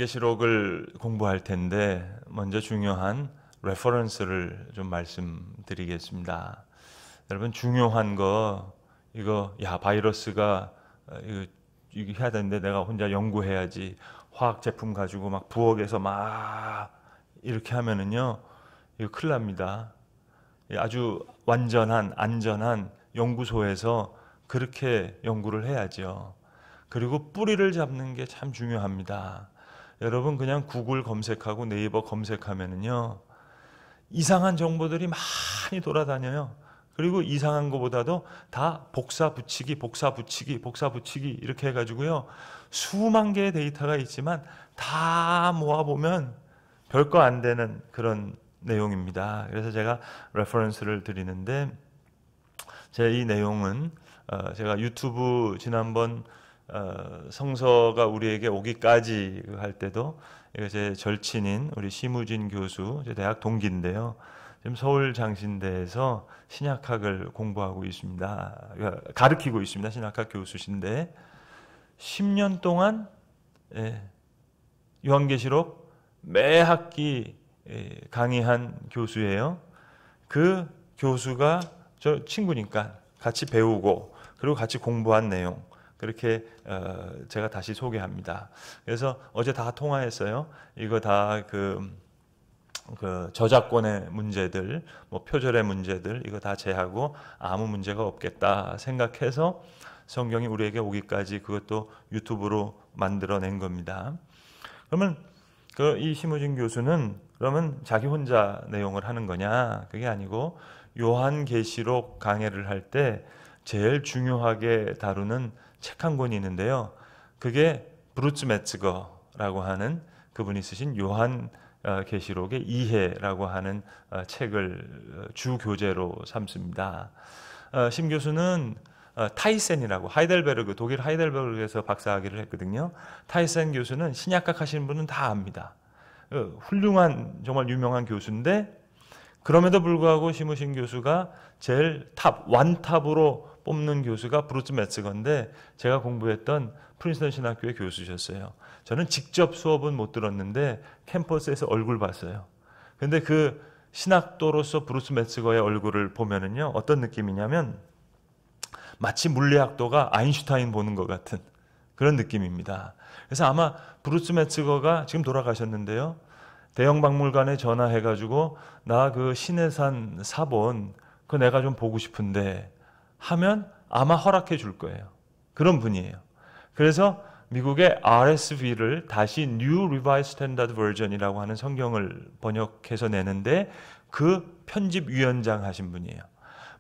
요한계시록을 공부할 텐데 먼저 중요한 레퍼런스를 좀 말씀드리겠습니다. 여러분 중요한 거 이거 바이러스가 이거 해야 되는데 내가 혼자 연구해야지 화학 제품 가지고 막 부엌에서 막 이렇게 하면은요 이거 큰일 납니다. 아주 완전한 안전한 연구소에서 그렇게 연구를 해야죠. 그리고 뿌리를 잡는 게 참 중요합니다. 여러분 그냥 구글 검색하고 네이버 검색하면은요 이상한 정보들이 많이 돌아다녀요. 그리고 이상한 것보다도 다 복사 붙이기 이렇게 해가지고요 수만 개의 데이터가 있지만 다 모아보면 별거 안 되는 그런 내용입니다. 그래서 제가 레퍼런스를 드리는데 이 내용은 제가 유튜브 지난번 성서가 우리에게 오기까지 할 때도 제 절친인 우리 심우진 교수, 제 대학 동기인데요. 지금 서울 장신대에서 신약학을 공부하고 있습니다. 가르치고 있습니다. 신약학 교수신데 10년 동안 요한계시록 매 학기 강의한 교수예요. 그 교수가 저 친구니까 같이 배우고 그리고 같이 공부한 내용 그렇게 제가 다시 소개합니다. 그래서 어제 다 통화했어요. 이거 다 그 저작권의 문제들, 뭐 표절의 문제들 이거 다 제하고 아무 문제가 없겠다 생각해서 성경이 우리에게 오기까지 그것도 유튜브로 만들어낸 겁니다. 그러면 이 심우진 교수는 그러면 자기 혼자 내용을 하는 거냐? 그게 아니고 요한계시록 강해를 할 때 제일 중요하게 다루는 책 한 권이 있는데요. 그게 브루츠 메츠거라고 하는 그분이 쓰신 요한계시록의 이해라고 하는 책을 주 교재로 삼습니다. 심 교수는 타이센이라고 독일 하이델베르그에서 박사학위를 했거든요. 타이센 교수는 신약학 하시는 분은 다 압니다. 훌륭한 정말 유명한 교수인데 그럼에도 불구하고 심우신 교수가 제일 완탑으로 뽑는 교수가 브루츠 메츠거인데 제가 공부했던 프린스턴 신학교의 교수셨어요. 저는 직접 수업은 못 들었는데 캠퍼스에서 얼굴 봤어요. 근데 그 신학도로서 브루츠 메츠거의 얼굴을 보면은요 어떤 느낌이냐면 마치 물리학도가 아인슈타인 보는 것 같은 그런 느낌입니다. 그래서 아마 브루츠 메츠거가 지금 돌아가셨는데요. 대형박물관에 전화해가지고 나 그 신해산 사본 그거 내가 좀 보고 싶은데 하면 아마 허락해 줄 거예요. 그런 분이에요. 그래서 미국의 RSV를 다시 New Revised Standard Version이라고 하는 성경을 번역해서 내는데 그 편집위원장 하신 분이에요.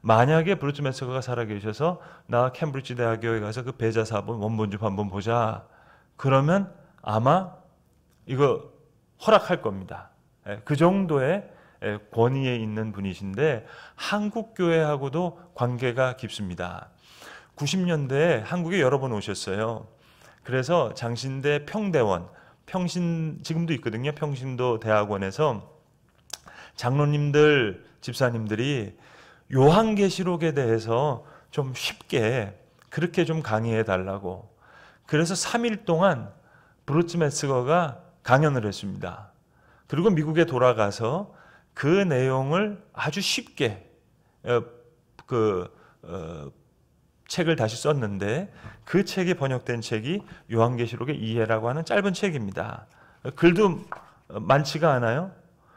만약에 브루츠 메츠거가 살아계셔서 나 캠브리지 대학교에 가서 그 배자사본 원본 좀 한번 보자. 그러면 아마 이거 허락할 겁니다. 그 정도의 권위에 있는 분이신데 한국 교회하고도 관계가 깊습니다. 90년대에 한국에 여러 번 오셨어요. 그래서 장신대 평대원, 지금도 있거든요. 평신도 대학원에서 장로님들, 집사님들이 요한계시록에 대해서 좀 쉽게 그렇게 좀 강의해 달라고. 그래서 3일 동안 브루츠 메츠거가 강연을 했습니다. 그리고 미국에 돌아가서 그 내용을 아주 쉽게 책을 다시 썼는데 그 책이 번역된 책이 요한계시록의 이해라고 하는 짧은 책입니다. 글도 많지가 않아요.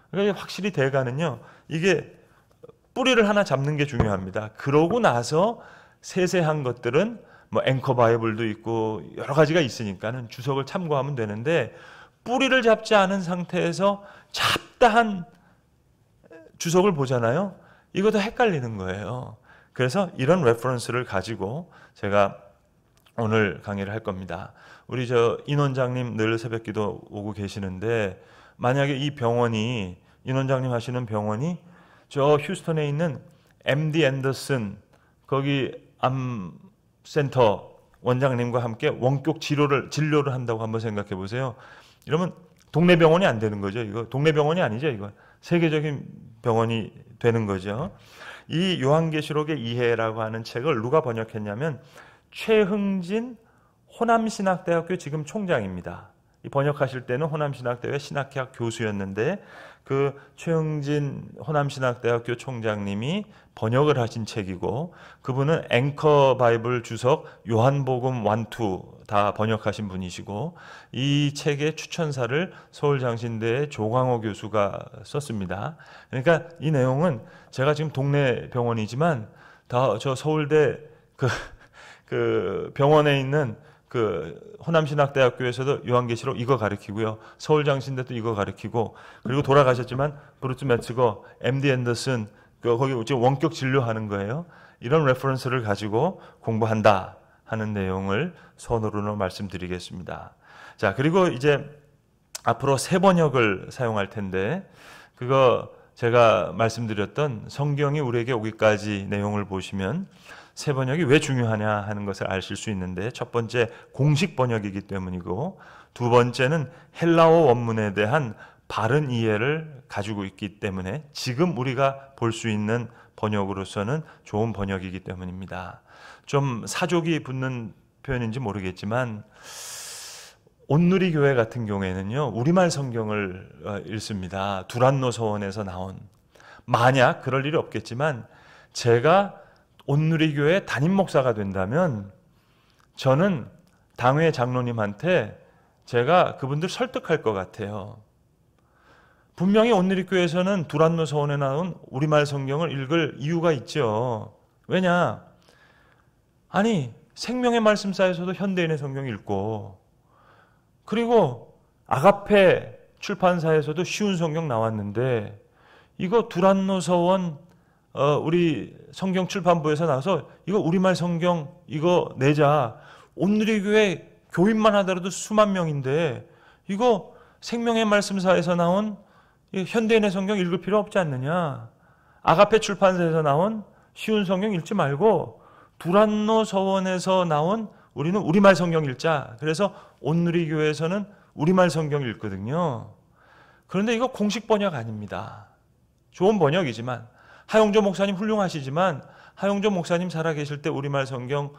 그러니까 확실히 대가는요. 이게 뿌리를 하나 잡는 게 중요합니다. 그러고 나서 세세한 것들은 뭐 앵커 바이블도 있고 여러 가지가 있으니까는 주석을 참고하면 되는데 뿌리를 잡지 않은 상태에서 잡다한 주석을 보잖아요. 이것도 헷갈리는 거예요. 그래서 이런 레퍼런스를 가지고 제가 오늘 강의를 할 겁니다. 우리 인 원장님 늘 새벽기도 오고 계시는데 만약에 이 병원이 인 원장님 하시는 병원이 저 휴스턴에 있는 MD 앤더슨 거기 암센터 원장님과 함께 원격 진료를 한다고 한번 생각해 보세요. 이러면 동네 병원이 안 되는 거죠. 이거 동네 병원이 아니죠. 이거 세계적인 병원이 되는 거죠. 이 요한계시록의 이해라고 하는 책을 누가 번역했냐면 최흥진 호남신학대학교 지금 총장입니다. 이 번역하실 때는 호남신학대회 신학회학 교수였는데 그 최영진 호남신학대학교 총장님이 번역을 하신 책이고 그분은 앵커 바이블 주석 요한복음 1, 2 다 번역하신 분이시고 이 책의 추천사를 서울장신대의 조광호 교수가 썼습니다. 그러니까 이 내용은 제가 지금 동네 병원이지만 다 저 서울대 그 병원에 있는 그 호남신학대학교에서도 요한계시록 이거 가르치고요. 서울장신대도 이거 가르치고 그리고 돌아가셨지만 브루스 메츠거, MD 앤더슨 거기 지금 원격 진료하는 거예요. 이런 레퍼런스를 가지고 공부한다 하는 내용을 선으로 말씀드리겠습니다. 자, 그리고 이제 앞으로 새 번역을 사용할 텐데 그거 제가 말씀드렸던 성경이 우리에게 오기까지 내용을 보시면 새 번역이 왜 중요하냐 하는 것을 아실 수 있는데 첫 번째 공식 번역이기 때문이고 두 번째는 헬라어 원문에 대한 바른 이해를 가지고 있기 때문에 지금 우리가 볼 수 있는 번역으로서는 좋은 번역이기 때문입니다. 좀 사족이 붙는 표현인지 모르겠지만 온누리 교회 같은 경우에는요 우리말 성경을 읽습니다. 두란노 서원에서 나온 만약 그럴 일이 없겠지만 제가 온누리 교회 담임 목사가 된다면 저는 당회 장로님한테 제가 그분들 설득할 것 같아요. 분명히 온누리 교회에서는 두란노 서원에 나온 우리말 성경을 읽을 이유가 있죠. 왜냐? 아니 생명의 말씀사에서도 현대인의 성경 읽고 그리고 아가페 출판사에서도 쉬운 성경 나왔는데 이거 두란노 서원 우리 성경 출판부에서 나와서 이거 우리말 성경 이거 내자. 온누리 교회 교인만 하더라도 수만 명인데 이거 생명의 말씀사에서 나온 현대인의 성경 읽을 필요 없지 않느냐. 아가페 출판사에서 나온 쉬운 성경 읽지 말고 두란노 서원에서 나온 우리는 우리말 성경 읽자. 그래서 온누리 교회에서는 우리말 성경 읽거든요. 그런데 이거 공식 번역 아닙니다. 좋은 번역이지만 하용조 목사님 훌륭하시지만 하용조 목사님 살아계실 때 우리말 성경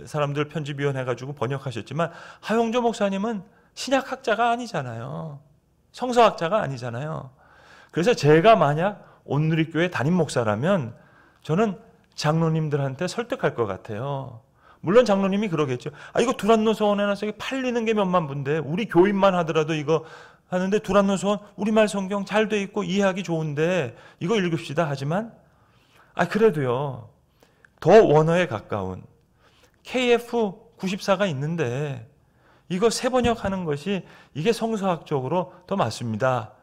사람들 편집위원 해가지고 번역하셨지만 하용조 목사님은 신약학자가 아니잖아요. 성서학자가 아니잖아요. 그래서 제가 만약 온누리교회 담임 목사라면 저는 장로님들한테 설득할 것 같아요. 물론 장로님이 그러겠죠. 이거 두란노 서원에 나서 팔리는 게 몇만 부인데 우리 교인만 하더라도 이거 하는데 두란노 서원 우리말 성경 잘 돼 있고 이해하기 좋은데 이거 읽읍시다 하지만 그래도요. 더 원어에 가까운 KF94가 있는데 이거 새 번역하는 것이 이게 성서학적으로 더 맞습니다.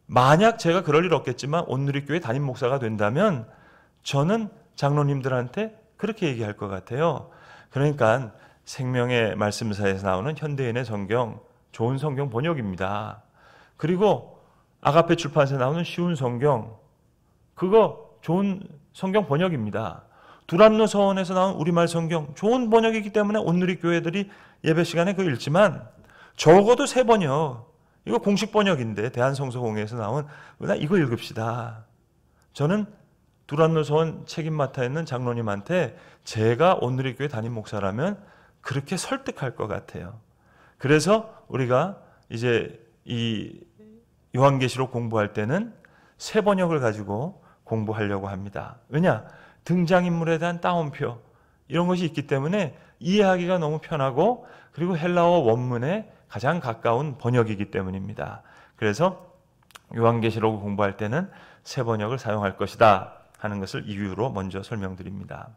만약 제가 그럴 일 없겠지만 온누리교회 담임 목사가 된다면 저는 장로님들한테 그렇게 얘기할 것 같아요. 그러니까 생명의 말씀사에서 나오는 현대인의 성경 좋은 성경 번역입니다. 그리고 아가페 출판사에 나오는 쉬운 성경 그거 좋은 성경 번역입니다. 두란노 서원에서 나온 우리말 성경 좋은 번역이기 때문에 온누리 교회들이 예배 시간에 그거 읽지만 적어도 새 번역 이거 공식 번역인데 대한성서공회에서 나온 이거 읽읍시다. 저는 두란노 서원 책임 맡아 있는 장로님한테 제가 온누리 교회 담임 목사라면 그렇게 설득할 것 같아요. 그래서 우리가 이제 이 요한계시록 공부할 때는 새 번역을 가지고 공부하려고 합니다. 왜냐? 등장인물에 대한 따옴표 이런 것이 있기 때문에 이해하기가 너무 편하고 그리고 헬라어 원문에 가장 가까운 번역이기 때문입니다. 그래서 요한계시록을 공부할 때는 새 번역을 사용할 것이다 하는 것을 이유로 먼저 설명드립니다.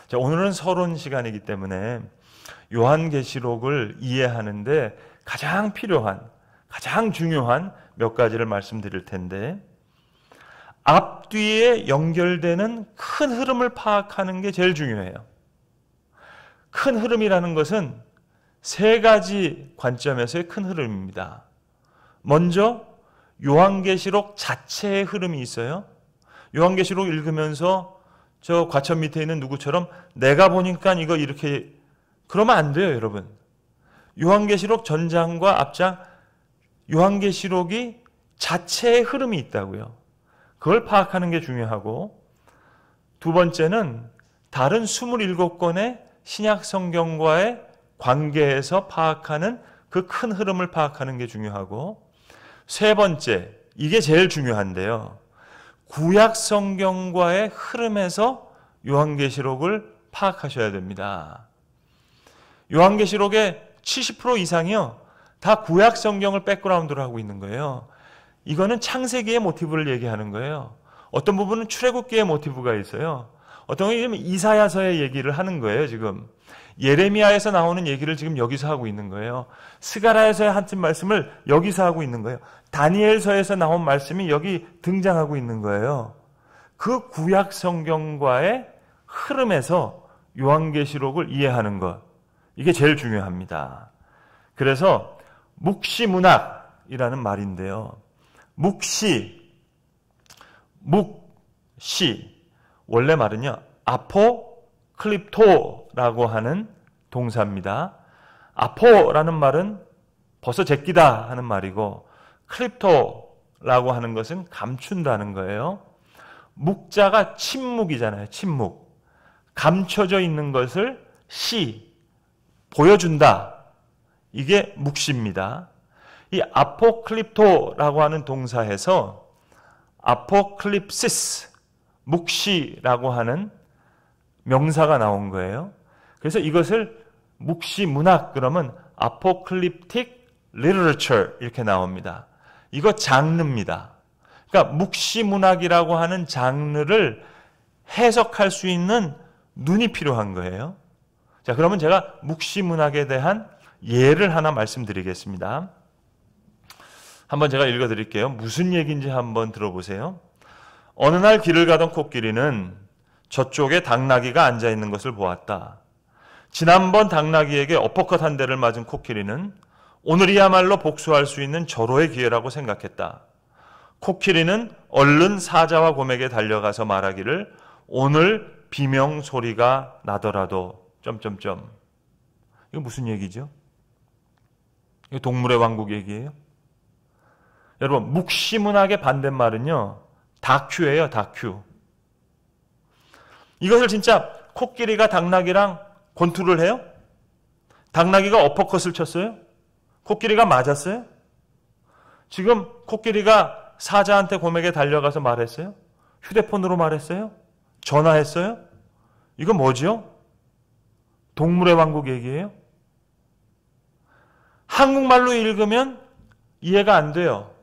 자, 오늘은 서론 시간이기 때문에 요한계시록을 이해하는데 가장 필요한, 가장 중요한 몇 가지를 말씀드릴 텐데 앞뒤에 연결되는 큰 흐름을 파악하는 게 제일 중요해요. 큰 흐름이라는 것은 세 가지 관점에서의 큰 흐름입니다. 먼저 요한계시록 자체의 흐름이 있어요. 요한계시록 읽으면서 저 과천 밑에 있는 누구처럼 내가 보니까 이거 이렇게 그러면 안 돼요, 여러분. 요한계시록 전장과 앞장 요한계시록이 자체의 흐름이 있다고요. 그걸 파악하는 게 중요하고 두 번째는 다른 27권의 신약 성경과의 관계에서 파악하는 그 큰 흐름을 파악하는 게 중요하고, 세 번째, 이게 제일 중요한데요. 구약 성경과의 흐름에서 요한계시록을 파악하셔야 됩니다. 요한계시록의 70% 이상이요, 다 구약 성경을 백그라운드로 하고 있는 거예요. 이거는 창세기의 모티브를 얘기하는 거예요. 어떤 부분은 출애굽기의 모티브가 있어요. 어떤 경우는 이사야서의 얘기를 하는 거예요. 지금 예레미야에서 나오는 얘기를 지금 여기서 하고 있는 거예요. 스가랴에서 한 말씀을 여기서 하고 있는 거예요. 다니엘서에서 나온 말씀이 여기 등장하고 있는 거예요. 그 구약 성경과의 흐름에서 요한계시록을 이해하는 것, 이게 제일 중요합니다. 그래서 묵시문학이라는 말인데요. 묵시, 원래 말은요, 아포클립토라고 하는 동사입니다. 아포라는 말은 벌써 제끼다 하는 말이고, 클립토라고 하는 것은 감춘다는 거예요. 묵자가 침묵이잖아요. 침묵. 감춰져 있는 것을 보여준다. 이게 묵시입니다. 이 아포클립토라고 하는 동사에서 아포클립시스, 묵시라고 하는 명사가 나온 거예요. 그래서 이것을 묵시문학 그러면 아포클립틱 리터처 이렇게 나옵니다. 이거 장르입니다. 그러니까 묵시문학이라고 하는 장르를 해석할 수 있는 눈이 필요한 거예요. 자, 그러면 제가 묵시문학에 대한 예를 하나 말씀드리겠습니다. 한번 제가 읽어드릴게요. 무슨 얘기인지 한번 들어보세요. 어느 날 길을 가던 코끼리는 저쪽에 당나귀가 앉아있는 것을 보았다. 지난번 당나귀에게 어퍼컷 한 대를 맞은 코끼리는 오늘이야말로 복수할 수 있는 절호의 기회라고 생각했다. 코끼리는 얼른 사자와 곰에게 달려가서 말하기를 오늘 비명 소리가 나더라도 이거 무슨 얘기죠? 이거 동물의 왕국 얘기예요? 여러분, 묵시문학의 반대말은요, 다큐예요, 다큐. 이것을 진짜 코끼리가 당나귀랑 권투를 해요? 당나귀가 어퍼컷을 쳤어요? 코끼리가 맞았어요? 지금 코끼리가 사자한테 곰에게 달려가서 말했어요? 휴대폰으로 말했어요? 전화했어요? 이거 뭐죠? 동물의 왕국 얘기예요? 한국말로 읽으면 이해가 안 돼요.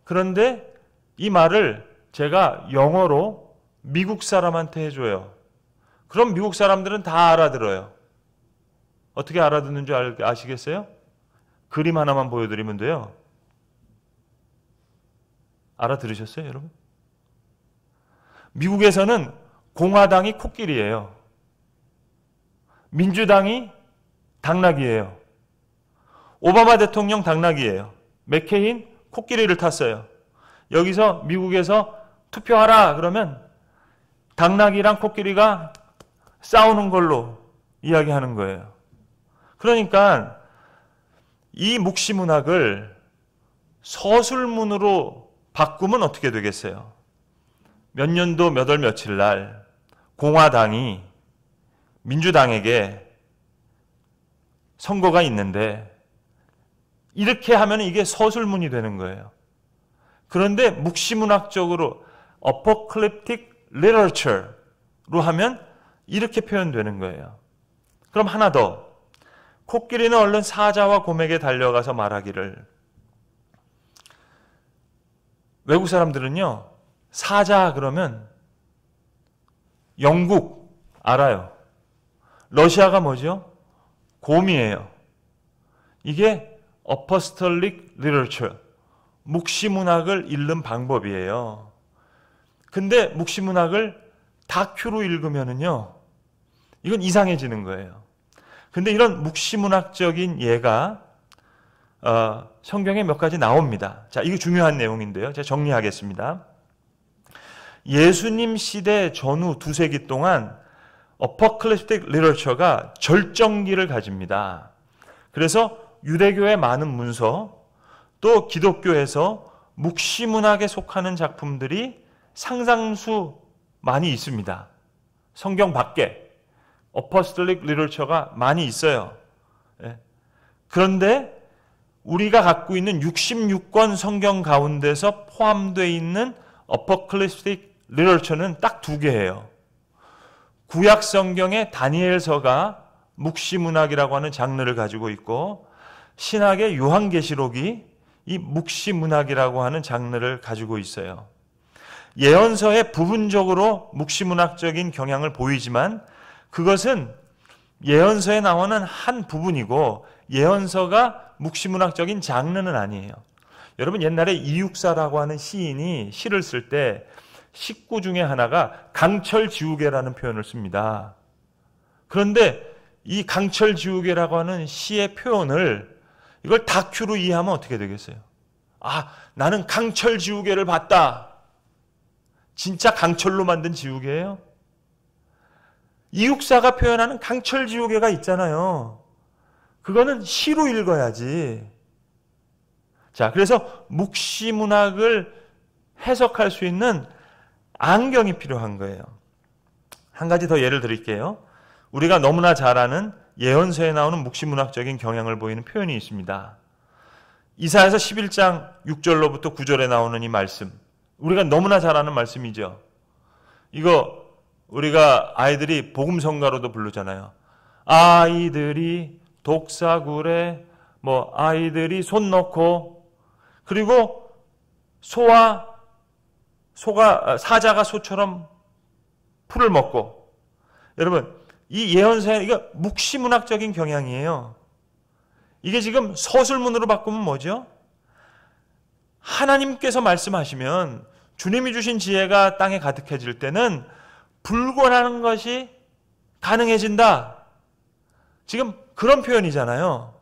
그런데 이 말을 제가 영어로 미국 사람한테 해줘요. 그럼 미국 사람들은 다 알아들어요. 어떻게 알아듣는 줄 아시겠어요? 그림 하나만 보여드리면 돼요. 알아들으셨어요, 여러분? 미국에서는 공화당이 코끼리예요. 민주당이 당나귀예요. 오바마 대통령 당나귀예요. 맥케인 코끼리를 탔어요. 여기서 미국에서 투표하라 그러면 당나귀랑 코끼리가 싸우는 걸로 이야기하는 거예요. 그러니까 이 묵시문학을 서술문으로 바꾸면 어떻게 되겠어요? 몇 년도 몇 월 며칠 날 공화당이 민주당에게 선거가 있는데 이렇게 하면 이게 서술문이 되는 거예요. 그런데 묵시문학적으로 apocalyptic literature로 하면 이렇게 표현되는 거예요. 그럼 하나 더. 코끼리는 얼른 사자와 곰에게 달려가서 말하기를. 외국 사람들은요, 사자 그러면 영국 알아요. 러시아가 뭐죠? 곰이에요. 이게 apostolic literature, 묵시문학을 읽는 방법이에요. 근데 묵시문학을 다큐로 읽으면은요, 이건 이상해지는 거예요. 근데 이런 묵시문학적인 예가 성경에 몇 가지 나옵니다. 자, 이게 중요한 내용인데요. 제가 정리하겠습니다. 예수님 시대 전후 두세기 동안 apocalyptic literature가 절정기를 가집니다. 그래서 유대교의 많은 문서, 또 기독교에서 묵시문학에 속하는 작품들이 상당수 많이 있습니다. 성경 밖에 apostolic literature가 많이 있어요. 그런데 우리가 갖고 있는 66권 성경 가운데서 포함되어 있는 어포칼립틱 리터처는 딱 두 개예요. 구약 성경의 다니엘서가 묵시문학이라고 하는 장르를 가지고 있고, 신학의 요한계시록이 이 묵시문학이라고 하는 장르를 가지고 있어요. 예언서에 부분적으로 묵시문학적인 경향을 보이지만 그것은 예언서에 나오는 한 부분이고 예언서가 묵시문학적인 장르는 아니에요. 여러분, 옛날에 이육사라고 하는 시인이 시를 쓸 때 식구 중에 하나가 강철지우개라는 표현을 씁니다. 그런데 이 강철지우개라고 하는 시의 표현을 이걸 다큐로 이해하면 어떻게 되겠어요? 아, 나는 강철지우개를 봤다. 진짜 강철로 만든 지우개예요? 이육사가 표현하는 강철지우개가 있잖아요. 그거는 시로 읽어야지. 자, 그래서 묵시문학을 해석할 수 있는 안경이 필요한 거예요. 한 가지 더 예를 드릴게요. 우리가 너무나 잘 아는 예언서에 나오는 묵시문학적인 경향을 보이는 표현이 있습니다. 이사야서 11장 6절로부터 9절에 나오는 이 말씀, 우리가 너무나 잘 아는 말씀이죠. 이거 우리가 아이들이 복음성가로도 부르잖아요. 아이들이 독사굴에 아이들이 손 넣고, 그리고 사자가 소처럼 풀을 먹고. 여러분, 이 예언서에 이거 묵시문학적인 경향이에요. 이게 지금 서술문으로 바꾸면 뭐죠? 하나님께서 말씀하시면 주님이 주신 지혜가 땅에 가득해질 때는 불권하는 것이 가능해진다. 지금 그런 표현이잖아요.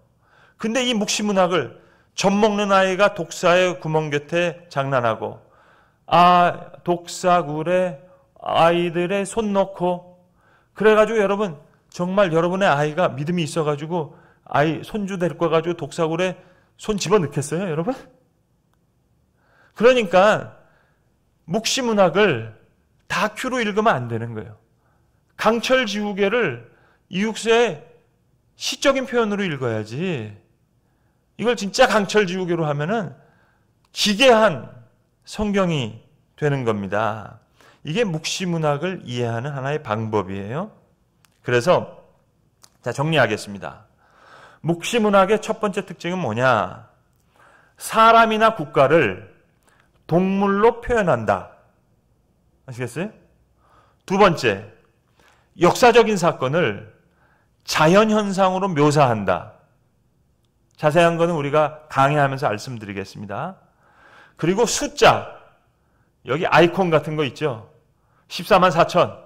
근데 이 묵시문학을 젖 먹는 아이가 독사의 구멍 곁에 장난하고, 독사굴에 아이들의 손 넣고, 그래가지고 여러분, 정말 여러분의 아이가 믿음이 있어가지고 아이 손주 데리고 가가지고 독사굴에 손 집어넣겠어요, 여러분? 그러니까 묵시문학을 다큐로 읽으면 안 되는 거예요. 강철지우개를 이육세의 시적인 표현으로 읽어야지. 이걸 진짜 강철지우개로 하면은 기괴한 성경이 되는 겁니다. 이게 묵시문학을 이해하는 하나의 방법이에요. 그래서 자, 정리하겠습니다. 묵시문학의 첫 번째 특징은 뭐냐? 사람이나 국가를 동물로 표현한다. 아시겠어요? 두 번째, 역사적인 사건을 자연현상으로 묘사한다. 자세한 거는 우리가 강의하면서 말씀드리겠습니다. 그리고 숫자, 여기 아이콘 같은 거 있죠? 14만 4천,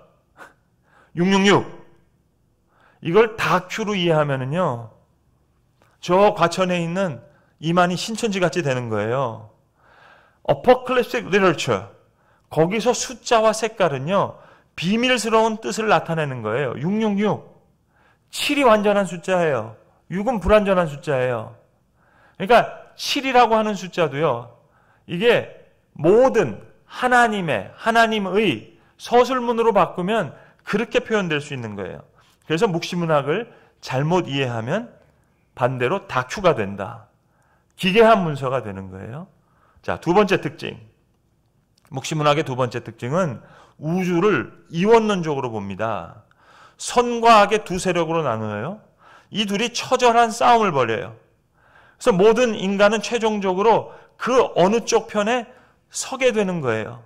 666. 이걸 다큐로 이해하면은요, 저 과천에 있는 이만희 신천지 같이 되는 거예요. Apocalyptic Literature, 거기서 숫자와 색깔은요, 비밀스러운 뜻을 나타내는 거예요. 666. 7이 완전한 숫자예요. 6은 불완전한 숫자예요. 그러니까 7이라고 하는 숫자도요, 이게 모든 하나님의 서술문으로 바꾸면 그렇게 표현될 수 있는 거예요. 그래서 묵시문학을 잘못 이해하면 반대로 다큐가 된다. 기괴한 문서가 되는 거예요. 자, 두 번째 특징. 묵시문학의 두 번째 특징은 우주를 이원론적으로 봅니다. 선과 악의 두 세력으로 나누어요. 이 둘이 처절한 싸움을 벌여요. 그래서 모든 인간은 최종적으로 그 어느 쪽 편에 서게 되는 거예요.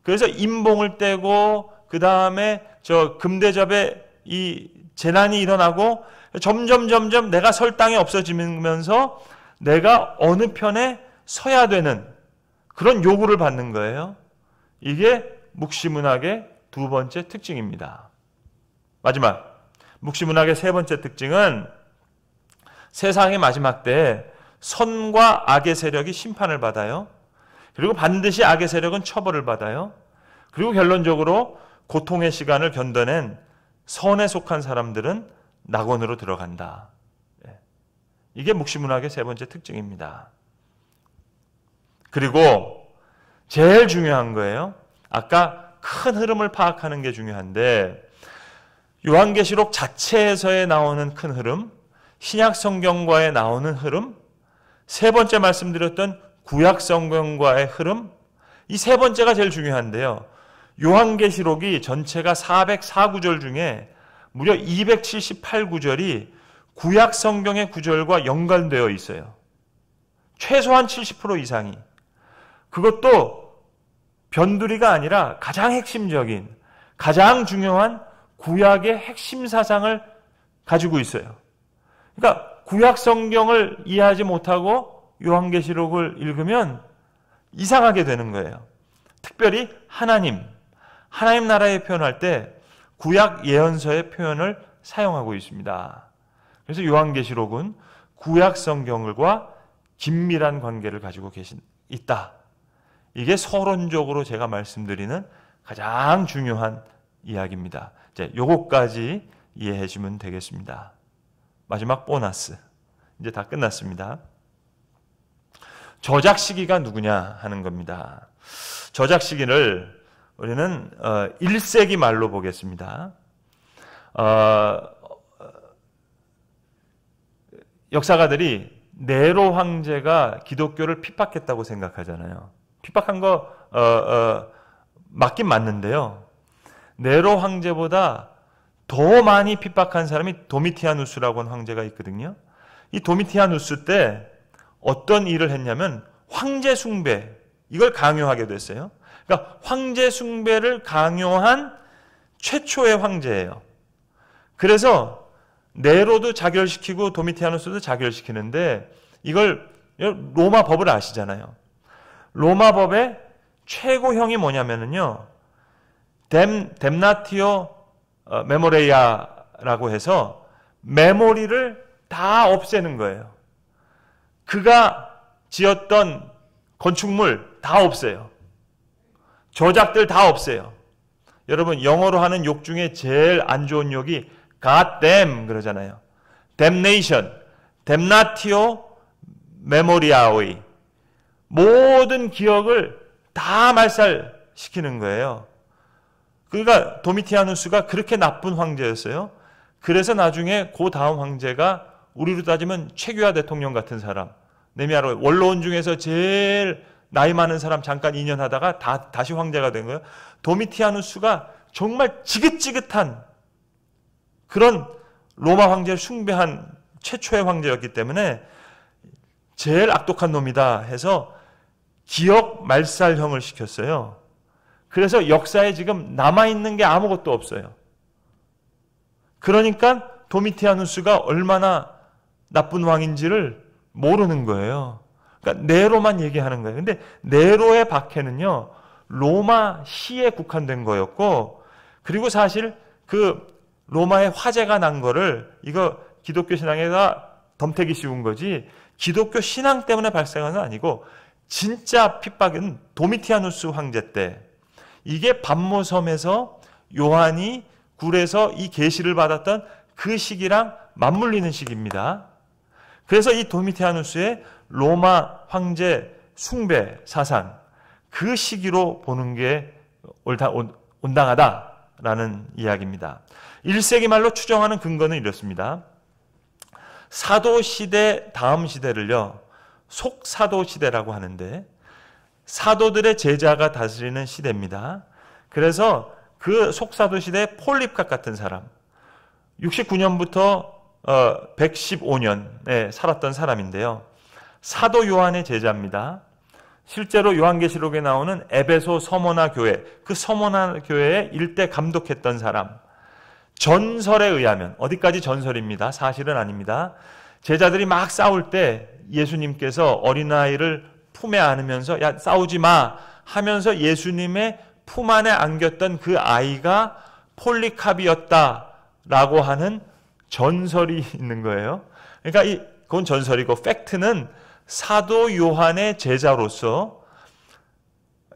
그래서 임봉을 떼고 그 다음에 저 금대접에 이 재난이 일어나고 점점 내가 설 땅이 없어지면서 내가 어느 편에 서야 되는 그런 요구를 받는 거예요. 이게 묵시문학의 두 번째 특징입니다. 마지막, 묵시문학의 세 번째 특징은 세상의 마지막 때에 선과 악의 세력이 심판을 받아요. 그리고 반드시 악의 세력은 처벌을 받아요. 그리고 결론적으로 고통의 시간을 견뎌낸 선에 속한 사람들은 낙원으로 들어간다. 이게 묵시문학의 세 번째 특징입니다. 그리고 제일 중요한 거예요. 아까 큰 흐름을 파악하는 게 중요한데, 요한계시록 자체에서에 나오는 큰 흐름, 신약 성경과에 나오는 흐름, 세 번째 말씀드렸던 구약 성경과의 흐름, 이 세 번째가 제일 중요한데요. 요한계시록이 전체가 404구절 중에 무려 278구절이 구약 성경의 구절과 연관되어 있어요. 최소한 70% 이상이. 그것도 변두리가 아니라 가장 핵심적인, 가장 중요한 구약의 핵심 사상을 가지고 있어요. 그러니까 구약 성경을 이해하지 못하고 요한계시록을 읽으면 이상하게 되는 거예요. 특별히 하나님 나라의 표현할 때 구약 예언서의 표현을 사용하고 있습니다. 그래서 요한계시록은 구약 성경과 긴밀한 관계를 가지고 있다. 이게 서론적으로 제가 말씀드리는 가장 중요한 이야기입니다. 이제 요거까지 이해해 주면 되겠습니다. 마지막 보너스. 이제 다 끝났습니다. 저작 시기가 누구냐 하는 겁니다. 저작 시기를 우리는 1세기 말로 보겠습니다. 역사가들이 네로 황제가 기독교를 핍박했다고 생각하잖아요. 핍박한 거 맞긴 맞는데요. 네로 황제보다 더 많이 핍박한 사람이 도미티아누스라고 하는 황제가 있거든요. 이 도미티아누스 때 어떤 일을 했냐면 황제 숭배, 이걸 강요하게 됐어요. 그러니까 황제 숭배를 강요한 최초의 황제예요. 그래서 네로도 자결시키고 도미티아누스도 자결시키는데, 이걸 로마 법을 아시잖아요. 로마 법의 최고형이 뭐냐면요, 뎀나티오 메모레이아라고 해서 메모리를 다 없애는 거예요. 그가 지었던 건축물 다 없애요. 저작들 다 없애요. 여러분, 영어로 하는 욕 중에 제일 안 좋은 욕이 God damn 그러잖아요. damnation, damnatio memoriae. 모든 기억을 다 말살시키는 거예요. 그러니까 도미티아누스가 그렇게 나쁜 황제였어요. 그래서 나중에 그 다음 황제가 우리로 따지면 최규하 대통령 같은 사람, 네미아로 원로원 중에서 제일 나이 많은 사람 잠깐 2년 하다가 다시 황제가 된 거예요. 도미티아누스가 정말 지긋지긋한 그런 로마 황제를 숭배한 최초의 황제였기 때문에 제일 악독한 놈이다 해서 기억 말살형을 시켰어요. 그래서 역사에 지금 남아있는 게 아무것도 없어요. 그러니까 도미티아누스가 얼마나 나쁜 왕인지를 모르는 거예요. 그러니까 네로만 얘기하는 거예요. 근데 네로의 박해는요, 로마 시에 국한된 거였고, 그리고 사실 그 로마의 화재가 난 거를, 이거 기독교 신앙에다 덤태기 씌운 거지, 기독교 신앙 때문에 발생한 건 아니고, 진짜 핍박은 도미티아누스 황제 때, 이게 반모섬에서 요한이 굴에서 이 계시를 받았던 그 시기랑 맞물리는 시기입니다. 그래서 이 도미티아누스의 로마 황제 숭배 사상, 그 시기로 보는 게 온당하다라는 이야기입니다. 1세기 말로 추정하는 근거는 이렇습니다. 사도시대 다음 시대를요, 속사도시대라고 하는데, 사도들의 제자가 다스리는 시대입니다. 그래서 그 속사도시대 폴립각 같은 사람, 69년부터 115년에 살았던 사람인데요. 사도 요한의 제자입니다. 실제로 요한계시록에 나오는 에베소 서모나 교회, 그 서모나 교회의 일대 감독했던 사람. 전설에 의하면, 어디까지 전설입니다. 사실은 아닙니다. 제자들이 막 싸울 때 예수님께서 어린아이를 품에 안으면서 야 싸우지 마 하면서 예수님의 품 안에 안겼던 그 아이가 폴리카비였다라고 하는 전설이 있는 거예요. 그러니까 그건 전설이고, 팩트는 사도 요한의 제자로서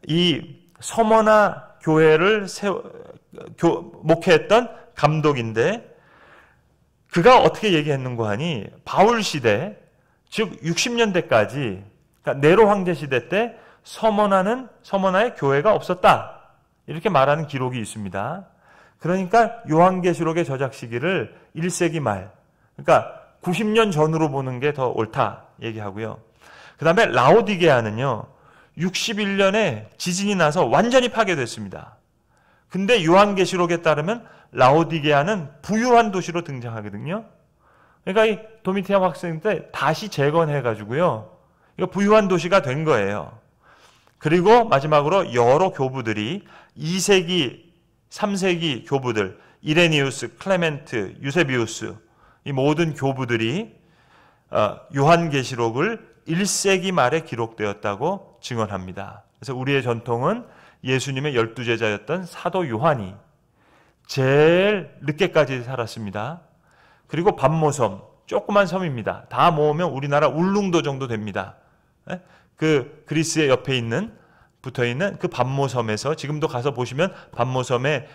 이 서머나 교회를 목회했던 감독인데, 그가 어떻게 얘기했는가 하니, 바울 시대, 즉 60년대까지, 그러니까 네로 황제 시대 때 서머나의 교회가 없었다, 이렇게 말하는 기록이 있습니다. 그러니까 요한계시록의 저작 시기를 1세기 말, 그러니까 90년 전으로 보는 게 더 옳다 얘기하고요. 그 다음에 라오디게아는요, 61년에 지진이 나서 완전히 파괴됐습니다. 근데 요한계시록에 따르면 라오디게아는 부유한 도시로 등장하거든요. 그러니까 이 도미티아 학생 때 다시 재건해가지고요, 이거 부유한 도시가 된 거예요. 그리고 마지막으로 여러 교부들이 2세기, 3세기 교부들, 이레니우스, 클레멘트, 유세비우스, 이 모든 교부들이 요한계시록을 1세기 말에 기록되었다고 증언합니다. 그래서 우리의 전통은 예수님의 12제자였던 사도 요한이 제일 늦게까지 살았습니다. 그리고 반모섬, 조그만 섬입니다. 다 모으면 우리나라 울릉도 정도 됩니다. 그 그리스의 옆에 있는, 붙어있는 그 반모섬에서 지금도 가서 보시면 반모섬에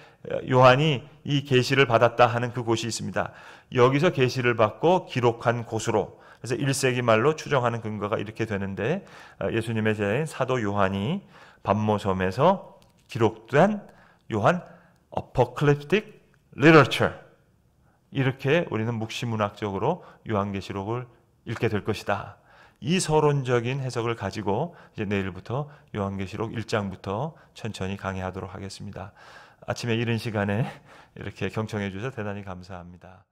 요한이 이 계시를 받았다 하는 그 곳이 있습니다. 여기서 계시를 받고 기록한 곳으로, 그래서 1세기 말로 추정하는 근거가 이렇게 되는데, 예수님의 제자인 사도 요한이 반모섬에서 기록된 요한 Apocalyptic Literature, 이렇게 우리는 묵시문학적으로 요한계시록을 읽게 될 것이다. 이 서론적인 해석을 가지고 이제 내일부터 요한계시록 1장부터 천천히 강의하도록 하겠습니다. 아침에 이른 시간에 이렇게 경청해 주셔서 대단히 감사합니다.